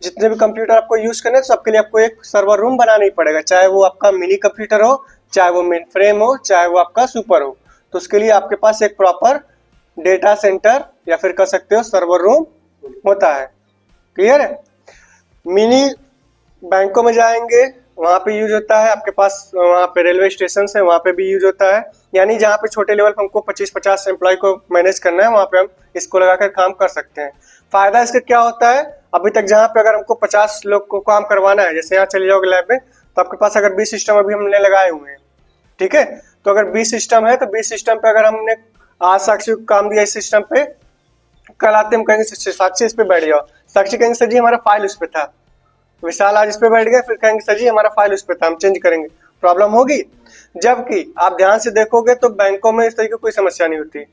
जितने भी कंप्यूटर आपको यूज करने सबके लिए आपको एक सर्वर रूम बनाना ही पड़ेगा, चाहे वो आपका मिनी कंप्यूटर हो, चाहे वो मेन फ्रेम हो, चाहे वो आपका सुपर हो। तो उसके लिए आपके पास एक प्रॉपर डेटा सेंटर या फिर कह सकते हो सर्वर रूम होता है। क्लियर है। मिनी बैंकों में जाएंगे वहाँ पे यूज होता है, आपके पास वहाँ पे रेलवे स्टेशन है वहाँ पे भी यूज होता है। यानी जहाँ पे छोटे लेवल पर हमको 25-50 एम्प्लॉय को मैनेज करना है वहाँ पे हम इसको लगाकर काम कर सकते हैं। फायदा इसका क्या होता है, अभी तक जहाँ पे अगर हमको 50 लोग को काम करवाना है, जैसे यहाँ चले जाओगे लैब में तो आपके पास अगर 20 सिस्टम अभी हमने लगाए हुए हैं, ठीक है। तो अगर 20 सिस्टम है तो 20 सिस्टम पे अगर हमने आज साक्षी को काम दिया इस सिस्टम पे, कल आते हम कहेंगे साक्षी इस पे बैठ जाओ, साक्षी कहेंगे सर जी हमारा फाइल उस पे था, विशाल आज इस पे बैठ गए, फिर कहेंगे सर जी हमारा फाइल उस पे था हम चेंज करेंगे, प्रॉब्लम होगी। जबकि आप ध्यान से देखोगे तो बैंकों में इस तरीके की कोई समस्या नहीं होती,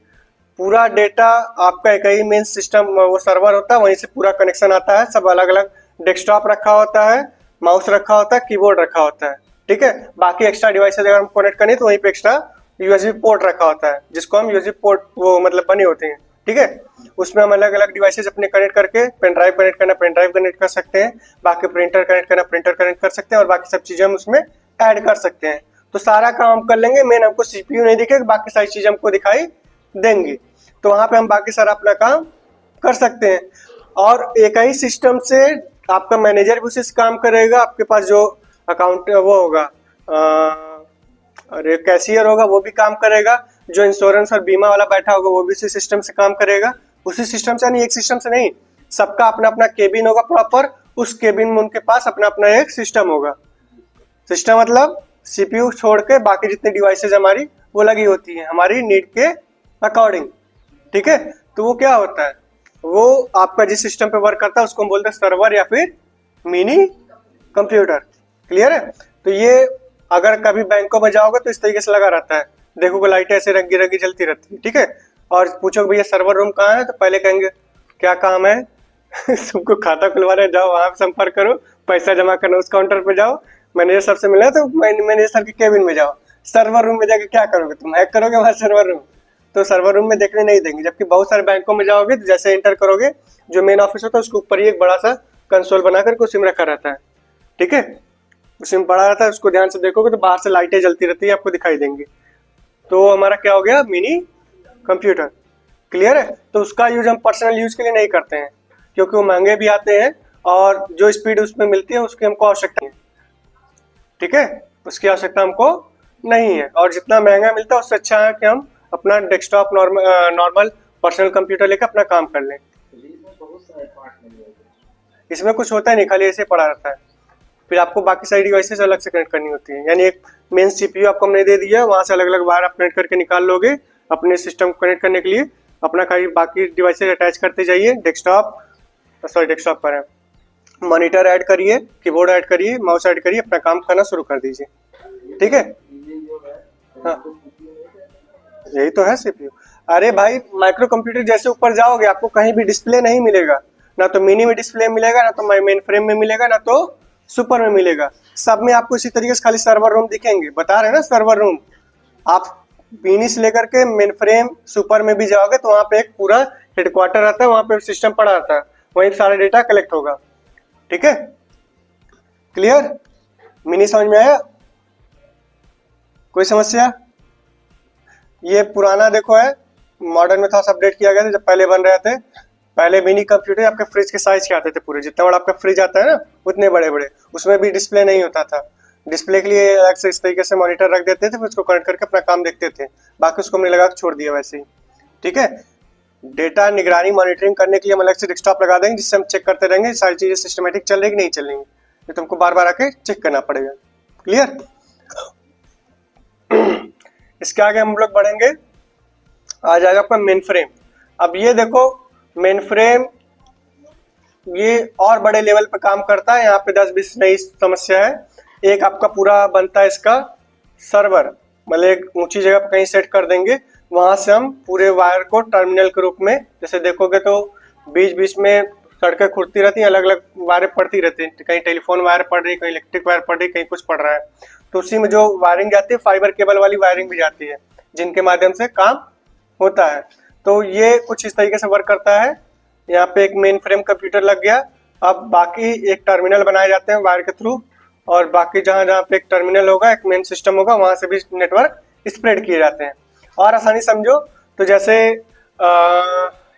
पूरा डेटा आपका एक ही मेन सिस्टम वो सर्वर होता है, वहीं से पूरा कनेक्शन आता है, सब अलग अलग डेस्कटॉप रखा होता है, माउस रखा होता है, कीबोर्ड रखा होता है, ठीक है। बाकी एक्स्ट्रा डिवाइसेज अगर हम कनेक्ट करें तो वहीं पे एक्स्ट्रा यूएसबी पोर्ट रखा होता है, जिसको हम यूएसबी पोर्ट वो मतलब बने होते हैं, ठीक है। उसमें हम अलग अलग डिवाइसेज अपने कनेक्ट करके पेन ड्राइव कनेक्ट करना पेन ड्राइव कनेक्ट कर सकते हैं, बाकी प्रिंटर कनेक्ट करना प्रिंटर कनेक्ट कर सकते हैं, और बाकी सब चीजें हम उसमें ऐड कर सकते हैं। तो सारा काम हम कर लेंगे, मेन हमको सीपीयू नहीं दिखेगा, बाकी सारी चीजें हमको दिखाई देंगी। तो वहां पे हम बाकी सारा अपना काम कर सकते हैं। और एक ही सिस्टम से आपका मैनेजर भी उसी से काम करेगा, आपके पास जो अकाउंट वो होगा अरे कैशियर होगा वो भी काम करेगा, जो इंश्योरेंस और बीमा वाला बैठा होगा वो भी उसी सिस्टम से काम करेगा। उसी सिस्टम से नहीं, एक सिस्टम से नहीं, सबका अपना अपना केबिन होगा प्रॉपर, उस केबिन में उनके पास अपना अपना एक सिस्टम होगा। सिस्टम मतलब सीपीयू छोड़ के बाकी जितनी डिवाइसेज हमारी वो लगी होती है हमारी नीड के अकॉर्डिंग, ठीक है। तो वो क्या होता है, वो आपका जिस सिस्टम पे वर्क करता है उसको हम बोलते हैं सर्वर या फिर मिनी कंप्यूटर। क्लियर है। तो ये अगर कभी बैंकों में जाओगे तो इस तरीके से लगा रहता है, देखोगे लाइटें ऐसे रंगी रंगी जलती रहती है, ठीक है। और पूछोगे भैया सर्वर रूम कहाँ है, तो पहले कहेंगे क्या काम है तुमको खाता खुलवाने जाओ वहां संपर्क करो, पैसा जमा करना उस काउंटर पे जाओ, मैनेजर सर से मिलना तो मैनेजर सर के केबिन में जाओ। सर्वर रूम में जाके क्या करोगे, तुम हैक करोगे वहां सर्वर रूम, तो सर्वर रूम में देखने नहीं देंगे। जबकि बहुत सारे बैंकों में जाओगे तो जैसे एंटर करोगे जो मेन ऑफिस होता है उसके ऊपर ही एक बड़ा सा कंसोल बना करके उसी में रखा रहता है, ठीक है। उसी में पड़ा रहता है, उसको ध्यान से देखोगे तो बाहर से लाइटें जलती रहती है आपको दिखाई देंगी। तो हमारा क्या हो गया, मिनी कंप्यूटर। क्लियर है। तो उसका यूज हम पर्सनल यूज के लिए नहीं करते हैं क्योंकि वो महंगे भी आते हैं और जो स्पीड उसमें मिलती है उसकी हमको आवश्यकता नहीं, ठीक है, उसकी आवश्यकता हमको नहीं है। और जितना महंगा मिलता है उससे अच्छा है कि हम अपना डेस्कटॉप नॉर्मल पर्सनल कंप्यूटर लेकर अपना काम कर लें। इसमें कुछ होता है नहीं, खाली ऐसे पड़ा रहता है, फिर आपको बाकी सारी डिवाइसेस अलग से कनेक्ट करनी होती है। यानी एक मेन सीपीयू आपको हमने दे दिया, वहां से अलग अलग वायर आप कनेक्ट करके निकाल लोगे अपने सिस्टम को कनेक्ट करने के लिए, अपना खाली बाकी डिवाइसेस अटैच करते जाइए, डेस्कटॉप पर मॉनिटर ऐड करिए, कीबोर्ड ऐड करिए, माउस ऐड करिए, अपना काम करना शुरू कर दीजिए, ठीक है। हाँ यही तो है सीपीयू। अरे भाई माइक्रो कंप्यूटर जैसे ऊपर जाओगे आपको कहीं भी डिस्प्ले नहीं मिलेगा, ना तो मिनी में डिस्प्ले मिलेगा, ना तो मेन फ्रेम में मिलेगा, ना तो सुपर में मिलेगा। सब में आपको इसी तरीके से खाली सर्वर रूम दिखेंगे, बता रहे हैं ना सर्वर रूम। आप मिनी से लेकर के मेन फ्रेम सुपर में भी जाओगे तो वहाँ पे एक पूरा हेडक्वार्टर रहता है, वहाँ पे सिस्टम पड़ा रहता है, वहीं सारा डेटा कलेक्ट होगा, ठीक है। क्लियर, मिनी समझ में आया, कोई समस्या। ये पुराना देखो है, मॉडर्न में थोड़ा सा अपडेट किया गया था। जब पहले बन रहे थे, पहले मिनी कंप्यूटर आपके फ्रिज के साइज के आते थे पूरे, जितना बड़ा आपका फ्रिज आता है ना उतने बड़े बड़े, उसमें भी डिस्प्ले नहीं होता था। डिस्प्ले के लिए अलग से इस तरीके से मॉनिटर रख देते थे, फिर उसको कनेक्ट करके अपना काम देखते थे, बाकी उसको हमने लगा के छोड़ दिया वैसे ही, ठीक है। डेटा निगरानी मॉनिटरिंग करने के लिए हम अलग से डेस्कटॉप लगा देंगे जिससे हम चेक करते रहेंगे सारी चीजें सिस्टमेटिक चल रही कि नहीं चल रही। ये तुमको बार बार आके चेक करना पड़ेगा। क्लियर? इसके आगे हम लोग बढ़ेंगे, आ जाएगा आपका मेन फ्रेम। अब ये देखो मेन फ्रेम ये और बड़े लेवल पे काम करता है। यहाँ पे 10-20 नई समस्या है। एक आपका पूरा बनता है इसका सर्वर, मतलब एक ऊंची जगह पे कहीं सेट कर देंगे, वहां से हम पूरे वायर को टर्मिनल के रूप में, जैसे देखोगे तो बीच बीच में सड़कें खुदती रहती हैं, अलग अलग वायरें पड़ती रहती हैं, कहीं टेलीफोन वायर पड़ रही, कहीं इलेक्ट्रिक वायर पड़ रही, कहीं कुछ पड़ रहा है, तो उसी में जो वायरिंग जाती है फाइबर केबल वाली वायरिंग भी जाती है, जिनके माध्यम से काम होता है। तो ये कुछ इस तरीके से वर्क करता है। यहाँ पे एक मेन फ्रेम कंप्यूटर लग गया। अब बाकी एक टर्मिनल बनाए जाते हैं वायर के थ्रू, और बाकी जहाँ जहाँ पे एक टर्मिनल होगा, एक मेन सिस्टम होगा, वहां से भी नेटवर्क स्प्रेड किए जाते हैं। और आसानी समझो तो जैसे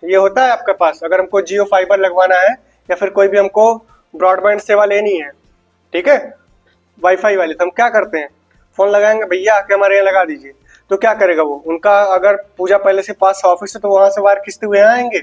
ये होता है आपके पास, अगर हमको जियो फाइबर लगवाना है या फिर कोई भी हमको ब्रॉडबैंड सेवा लेनी है, ठीक है, वाईफाई वाली, तो हम क्या करते हैं, फोन लगाएंगे, भैया आके हमारे यहाँ लगा दीजिए। तो क्या करेगा वो, उनका अगर पूजा पहले से पास ऑफिस है तो वहां से वायर खींचते हुए आएंगे?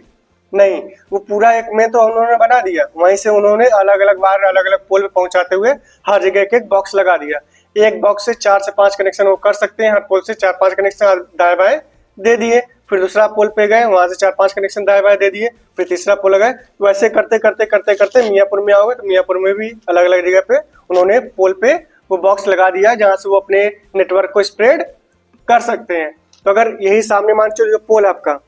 नहीं, वो पूरा एक में तो उन्होंने बना दिया, वहीं से उन्होंने अलग अलग वायर अलग अलग पोल पे पहुंचाते हुए हर जगह एक बॉक्स लगा दिया। एक बॉक्स से 4 से 5 कनेक्शन वो कर सकते हैं, हर पोल से 4-5 कनेक्शन दाएं बाएं दे दिए, फिर दूसरा पोल पे गए, वहां से 4-5 कनेक्शन दाएं बाएं दे दिए, फिर तीसरा पोल गए। वैसे करते करते करते करते मियाँपुर में आओगे तो मियाँपुर में भी अलग अलग जगह पे उन्होंने पोल पे वो बॉक्स लगा दिया, जहां से वो अपने नेटवर्क को स्प्रेड कर सकते हैं। तो अगर यही सामने मान चलो जो पोल आपका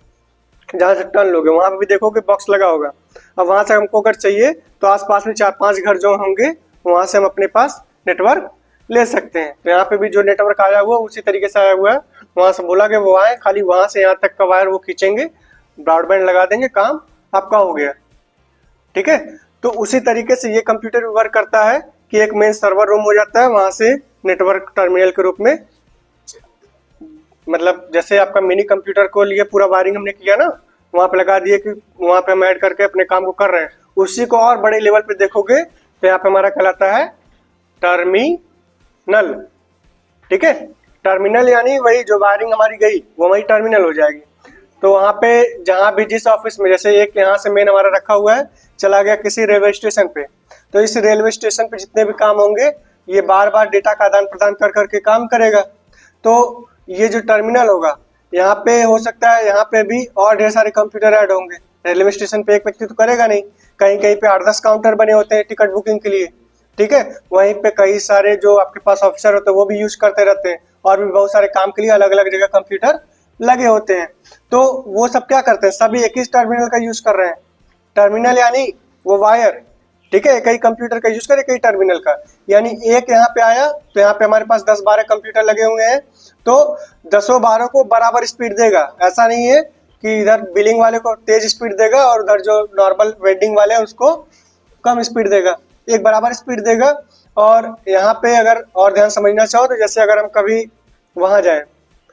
जहाँ से टर्न लोगे, वहां पे भी देखोगे बॉक्स लगा होगा। अब वहां से हमको अगर चाहिए तो आसपास में 4-5 घर जो होंगे वहां से हम अपने पास नेटवर्क ले सकते हैं। तो यहाँ पे भी जो नेटवर्क आया हुआ उसी तरीके से आया हुआ है, वहां से बोला कि वो आए, खाली वहां से यहाँ तक का वायर वो खींचेंगे, ब्रॉडबैंड लगा देंगे, काम आपका हो गया। ठीक है, तो उसी तरीके से ये कंप्यूटर भी वर्क करता है कि एक मेन सर्वर रूम हो जाता है, वहां से नेटवर्क टर्मिनल के रूप में, मतलब जैसे आपका मिनी कंप्यूटर को लिए पूरा वायरिंग हमने किया ना, वहां पे लगा दिए कि वहां पे हम ऐड करके अपने काम को कर रहे हैं। उसी को और बड़े लेवल पे देखोगे तो यहाँ पे हमारा कहलाता है टर्मिनल। ठीक है, टर्मिनल यानी वही जो वायरिंग हमारी गई वो वही टर्मिनल हो जाएगी। तो वहाँ पे जहाँ भी जिस ऑफिस में, जैसे एक यहाँ से मेन हमारा रखा हुआ है, चला गया किसी रेलवे स्टेशन पे, तो इस रेलवे स्टेशन पे जितने भी काम होंगे ये बार बार डेटा का आदान प्रदान कर करके काम करेगा। तो ये जो टर्मिनल होगा यहाँ पे हो सकता है यहाँ पे भी और ढेर सारे कंप्यूटर ऐड होंगे। रेलवे स्टेशन पे एक व्यक्ति तो करेगा नहीं, कहीं कहीं पे 8-10 काउंटर बने होते हैं टिकट बुकिंग के लिए। ठीक है, वहीं पे कई सारे जो आपके पास ऑफिसर होते हैं वो भी यूज करते रहते हैं, और भी बहुत सारे काम के लिए अलग अलग जगह कंप्यूटर लगे होते हैं। तो वो सब क्या करते हैं, सभी एक ही टर्मिनल का यूज कर रहे हैं। टर्मिनल यानी वो वायर, ठीक है, कई कंप्यूटर का यूज करे, कई टर्मिनल का, यानी एक यहाँ पे आया तो यहाँ पे हमारे पास 10-12 कंप्यूटर लगे हुए हैं, तो 10-12 को बराबर स्पीड देगा। ऐसा नहीं है कि इधर बिलिंग वाले को तेज स्पीड देगा और उधर जो नॉर्मल वेंडिंग वाले हैं उसको कम स्पीड देगा, एक बराबर स्पीड देगा। और यहाँ पे अगर और ध्यान समझना चाहो तो जैसे अगर हम कभी वहां जाए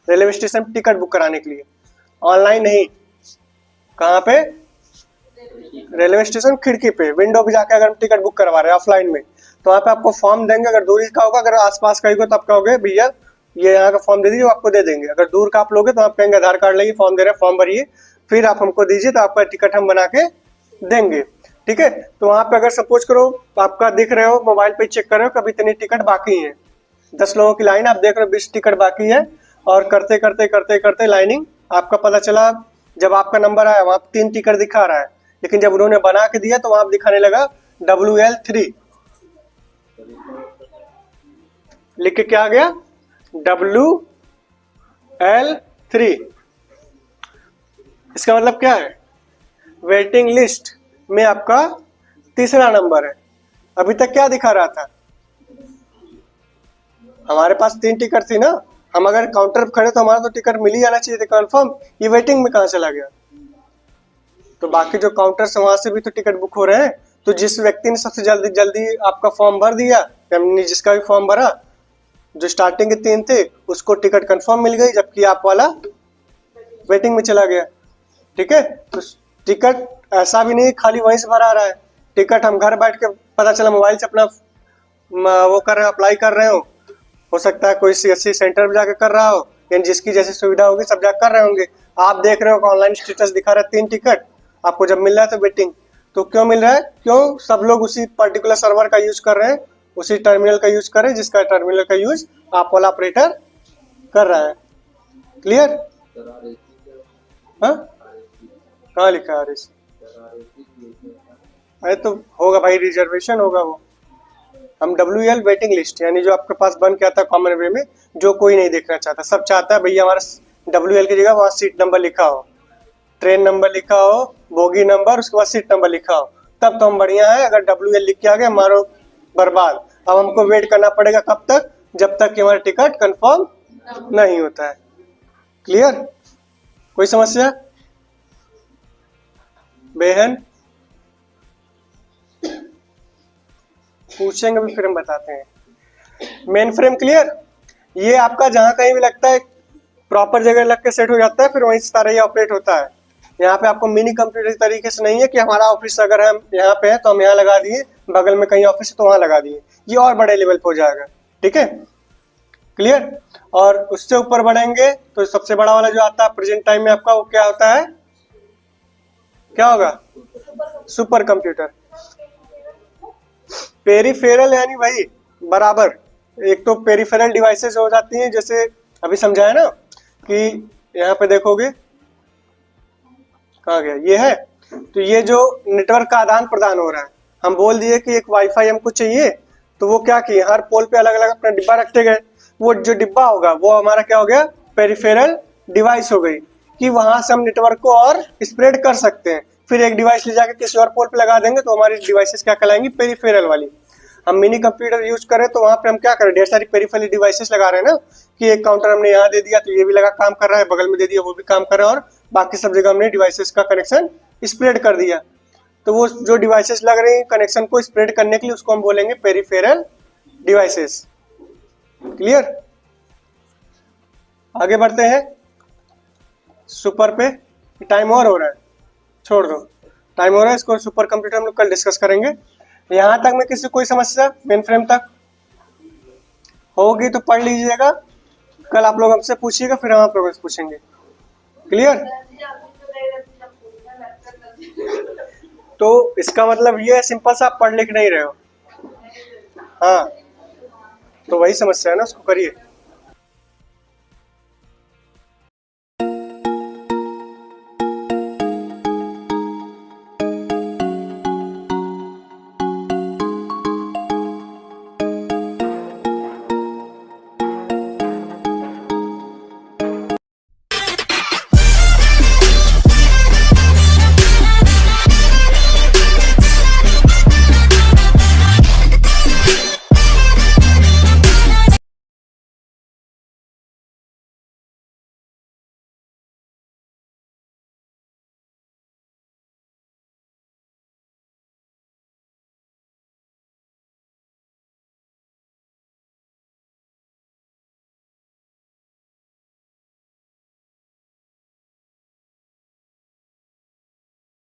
रेलवे स्टेशन टिकट बुक कराने के लिए, ऑनलाइन नहीं, कहाँ पे, रेलवे स्टेशन खिड़की पे विंडो पे जाके अगर हम टिकट बुक करवा रहे हैं ऑफलाइन में, तो वहाँ पे आपको फॉर्म देंगे। अगर दूरी का होगा, अगर आसपास का होगा तो आप कहोगे भैया ये यहाँ का फॉर्म दे दीजिए, आपको दे देंगे। अगर दूर का आप लोगे तो आप कहेंगे आधार कार्ड लाइए, फॉर्म दे रहे हैं, फॉर्म भरिए, फिर आप हमको दीजिए तो आपका टिकट हम बना के देंगे। ठीक है, तो वहाँ पे अगर सपोज करो आपका दिख रहे हो, मोबाइल पे चेक कर रहे हो कभी इतनी टिकट बाकी है, 10 लोगों की लाइन, आप देख रहे हो 20 टिकट बाकी है, और करते करते करते करते लाइनिंग आपका पता चला, जब आपका नंबर आया वहाँ 3 टिकट दिखा रहा है, लेकिन जब उन्होंने बना के दिया तो वहां दिखाने लगा WL3, लिख के क्या आ गया, WL3। इसका मतलब क्या है, वेटिंग लिस्ट में आपका तीसरा नंबर है। अभी तक क्या दिखा रहा था, हमारे पास 3 टिकट थी ना, हम अगर काउंटर पर खड़े तो हमारा तो टिकट मिल ही जाना चाहिए था कंफर्म, ये वेटिंग में कहां चला गया। तो बाकी जो काउंटर से वहां से भी तो टिकट बुक हो रहे हैं। तो जिस व्यक्ति ने सबसे जल्दी जल्दी आपका फॉर्म भर दिया, यानी जिसका भी फॉर्म भरा, जो स्टार्टिंग के 3 थे उसको टिकट कंफर्म मिल गई, जबकि आप वाला वेटिंग में चला गया। ठीक है, तो टिकट ऐसा भी नहीं खाली वहीं से भरा रहा है, टिकट हम घर बैठ के पता चला मोबाइल से अपना वो कर रहे हो, अप्लाई कर रहे हो सकता है कोई CSC सेंटर में जाकर कर रहा हो, यानी जिसकी जैसी सुविधा होगी सब जाकर कर रहे होंगे। आप देख रहे हो ऑनलाइन स्टेटस दिखा रहा है 3 टिकट, आपको जब मिल रहा है तो वेटिंग। तो क्यों मिल रहा है? क्यों सब लोग उसी पर्टिकुलर सर्वर का यूज कर रहे हैं, उसी टर्मिनल का यूज कर रहे हैं जिसका टर्मिनल का यूज आप वाला ऑपरेटर कर रहा है। क्लियर? हाँ, कहाँ लिखा है RSC? अरे तो होगा भाई, रिजर्वेशन होगा वो। हम WL वेटिंग लिस्ट, यानी जो आपके पास बन के आता है कॉमन वे में, जो कोई नहीं देखना चाहता, सब चाहता है भैया हमारा WL की जगह वहाँ सीट नंबर लिखा हो, ट्रेन नंबर लिखा हो, बोगी नंबर, उसके बाद सीट नंबर लिखा हो, तब तो हम बढ़िया है। अगर WL लिख के आ गए हमारा बर्बाद। अब हमको वेट करना पड़ेगा कब तक? जब तक कि हमारा टिकट कंफर्म नहीं होता है। क्लियर? कोई समस्या? बेहन पूछेंगे भी, फिर हम बताते हैं। Main frame clear? ये आपका जहां कहीं भी लगता है प्रॉपर जगह लग के सेट हो जाता है, फिर वहीं सारा ये ऑपरेट होता है। यहाँ पे आपको मिनी कंप्यूटर तरीके से नहीं है कि हमारा ऑफिस अगर हम यहाँ पे है तो हम यहाँ लगा दिए, बगल में कहीं ऑफिस है तो वहां लगा दिए, ये और बड़े लेवल पे हो जाएगा। ठीक है? क्लियर? और उससे ऊपर बढ़ेंगे तो सबसे बड़ा वाला जो आता है प्रेजेंट टाइम में आपका, वो क्या होता है? क्या होगा? Super computer. पेरिफेरल यानी भाई बराबर, एक तो पेरिफेरल डिवाइसेस हो जाती हैं, जैसे अभी समझाया ना कि यहाँ पे देखोगे, कहाँ गया, ये है, तो ये जो नेटवर्क का आदान प्रदान हो रहा है, हम बोल दिए कि एक वाईफाई हमको चाहिए, तो वो क्या किए, हर पोल पे अलग अलग अपना डिब्बा रखते गए। वो जो डिब्बा होगा वो हमारा क्या हो गया? पेरिफेरल डिवाइस हो गई, कि वहां से हम नेटवर्क को और स्प्रेड कर सकते हैं। फिर एक डिवाइस ले जाकर किसी और पोल पे लगा देंगे तो हमारी डिवाइसेस क्या कहलाएंगी? पेरिफेरल वाली। हम मिनी कंप्यूटर यूज करें तो वहां पे हम क्या करें? ढेर सारी पेरिफेरल डिवाइसेस लगा रहे हैं ना, कि एक काउंटर हमने यहाँ दे दिया तो ये भी लगा काम कर रहा है, बगल में दे दिया वो भी काम कर रहा है, और बाकी सब जगह हमने डिवाइसेस का कनेक्शन स्प्रेड कर दिया। तो वो जो डिवाइसेस लग रही हैं कनेक्शन को स्प्रेड करने के लिए, उसको हम बोलेंगे पेरिफेरल डिवाइसेस। क्लियर? आगे बढ़ते हैं सुपर पे। टाइम और हो रहा है, छोड़ दो, टाइम हो रहा है, इसको सुपर कंप्यूटर हम लोग कल डिस्कस करेंगे। यहां तक में किसी कोई समस्या मेन फ्रेम तक होगी तो पढ़ लीजिएगा, कल आप लोग हमसे पूछिएगा, फिर हम आप लोगों से पूछेंगे। क्लियर? तो इसका मतलब ये है सिंपल सा, आप पढ़ लिख नहीं रहे हो। हाँ, तो वही समस्या है ना, उसको करिए।